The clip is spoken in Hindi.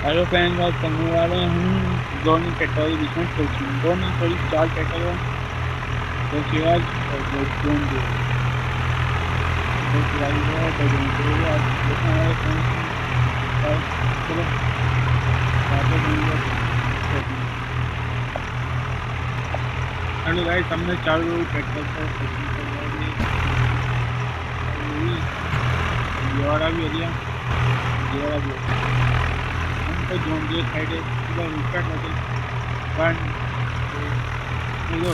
हेलो फ्रेंड्स, आज करने वाले हम दोनों ट्रैक्टर के बीच में टोचन। दोनों सॉरी 4 ट्रैक्टर है, 2 स्वराज और 2 जोन के। 2 स्वराज है, 2 जोन के है। आज देखते हैं हमारे फ्रेंड्स और चलो आगे बढ़ेंगे। हेलो गाइस, हमने 4 ट्रैक्टर पर टोचन करवाई है। ये वाला भी एरिया, ये वाला भी हमको जोन के साइड है। इधर स्टार्ट होते 1 2 3 go।